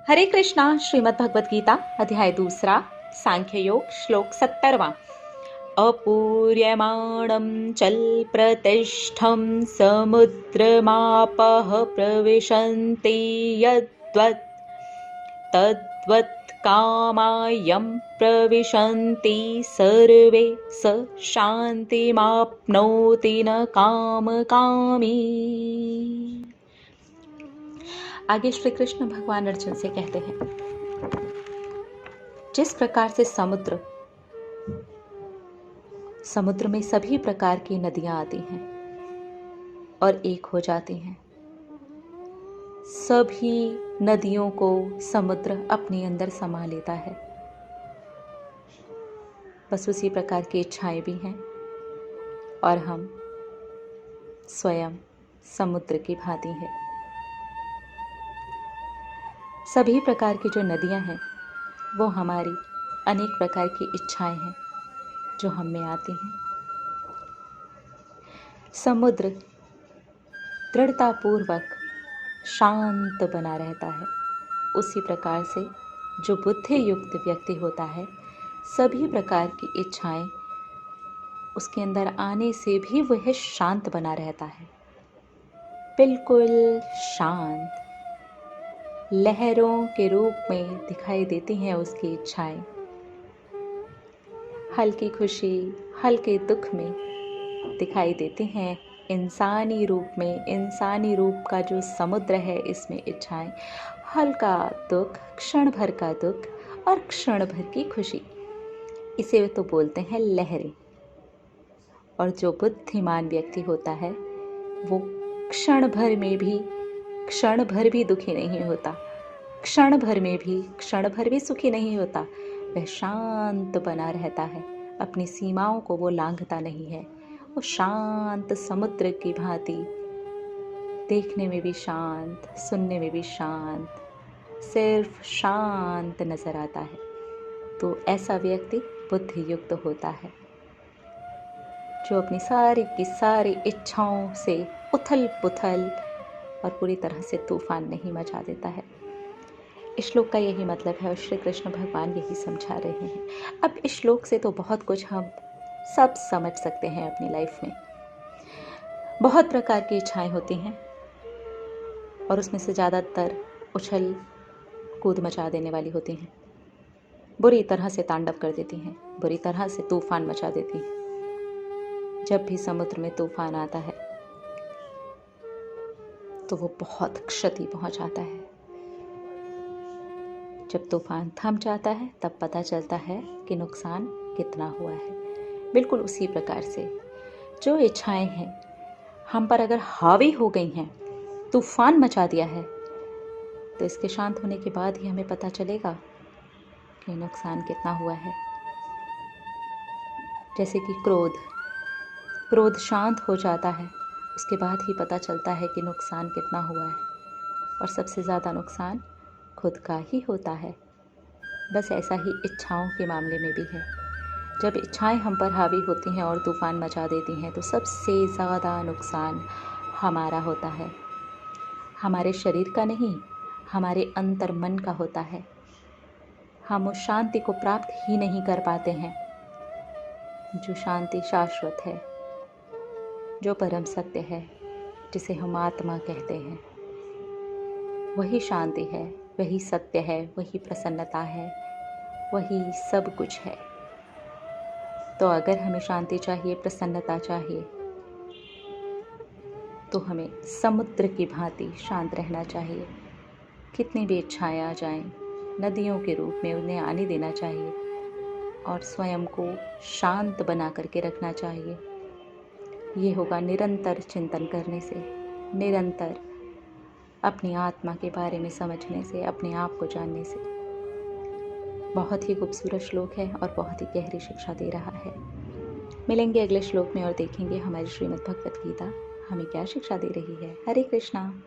हरे कृष्णा। श्रीमद् भगवत गीता अध्याय 2 सांख्य योग श्लोक 70। अपूर्यमाणं चल प्रतिष्ठं समुद्रमापः प्रविशन्ति यद्वत् तद्वत् कामायं प्रविशन्ति सर्वे स शान्तिमाप्नोति न कामकामी। आगे श्री कृष्ण भगवान अर्जुन से कहते हैं, जिस प्रकार से समुद्र में सभी प्रकार की नदियां आती हैं और एक हो जाती हैं, सभी नदियों को समुद्र अपने अंदर समा लेता है। बस उसी प्रकार की इच्छाएं भी हैं और हम स्वयं समुद्र की भांति हैं। सभी प्रकार की जो नदियां हैं वो हमारी अनेक प्रकार की इच्छाएं हैं जो हम में आती हैं। समुद्र दृढ़तापूर्वक शांत बना रहता है। उसी प्रकार से जो बुद्धि युक्त व्यक्ति होता है, सभी प्रकार की इच्छाएं उसके अंदर आने से भी वह शांत बना रहता है, बिल्कुल शांत। लहरों के रूप में दिखाई देती हैं उसकी इच्छाएं, हल्की खुशी हल्के दुख में दिखाई देती हैं। इंसानी रूप में, इंसानी रूप का जो समुद्र है, इसमें इच्छाएं, हल्का दुख, क्षण भर का दुख और क्षण भर की खुशी, इसे तो बोलते हैं लहरें। और जो बुद्धिमान व्यक्ति होता है वो क्षण भर भी दुखी नहीं होता, क्षण भर भी सुखी नहीं होता। वह शांत बना रहता है, अपनी सीमाओं को वो लांघता नहीं है। वो शांत समुद्र की भांति, देखने में भी शांत, सुनने में भी शांत, सिर्फ शांत नजर आता है। तो ऐसा व्यक्ति बुद्धि युक्त होता है, जो अपनी सारी की सारी इच्छाओं से उथल पुथल और पूरी तरह से तूफान नहीं मचा देता है। इस श्लोक का यही मतलब है और श्री कृष्ण भगवान यही समझा रहे हैं। अब इस श्लोक से तो बहुत कुछ हम सब समझ सकते हैं अपनी लाइफ में। बहुत प्रकार की इच्छाएं होती हैं और उसमें से ज़्यादातर उछल कूद मचा देने वाली होती हैं, बुरी तरह से तांडव कर देती हैं, बुरी तरह से तूफान मचा देती हैं। जब भी समुद्र में तूफान आता है तो वो बहुत क्षति पहुंचाता है। जब तूफान थम जाता है तब पता चलता है कि नुकसान कितना हुआ है। बिल्कुल उसी प्रकार से जो इच्छाएं हैं हम पर अगर हावी हो गई हैं, तूफान मचा दिया है, तो इसके शांत होने के बाद ही हमें पता चलेगा कि नुकसान कितना हुआ है। जैसे कि क्रोध शांत हो जाता है, उसके बाद ही पता चलता है कि नुकसान कितना हुआ है, और सबसे ज़्यादा नुकसान खुद का ही होता है। बस ऐसा ही इच्छाओं के मामले में भी है। जब इच्छाएं हम पर हावी होती हैं और तूफान मचा देती हैं, तो सबसे ज़्यादा नुकसान हमारा होता है। हमारे शरीर का नहीं, हमारे अंतर मन का होता है। हम उस शांति को प्राप्त ही नहीं कर पाते हैं जो शांति शाश्वत है, जो परम सत्य है, जिसे हम आत्मा कहते हैं। वही शांति है, वही सत्य है, वही प्रसन्नता है, वही सब कुछ है। तो अगर हमें शांति चाहिए, प्रसन्नता चाहिए, तो हमें समुद्र की भांति शांत रहना चाहिए। कितनी भी इच्छाएं आ जाएं, नदियों के रूप में उन्हें आने देना चाहिए और स्वयं को शांत बना करके रखना चाहिए। ये होगा निरंतर चिंतन करने से, निरंतर अपनी आत्मा के बारे में समझने से, अपने आप को जानने से। बहुत ही खूबसूरत श्लोक है और बहुत ही गहरी शिक्षा दे रहा है। मिलेंगे अगले श्लोक में और देखेंगे हमारी श्रीमद् भगवत गीता हमें क्या शिक्षा दे रही है। हरे कृष्णा।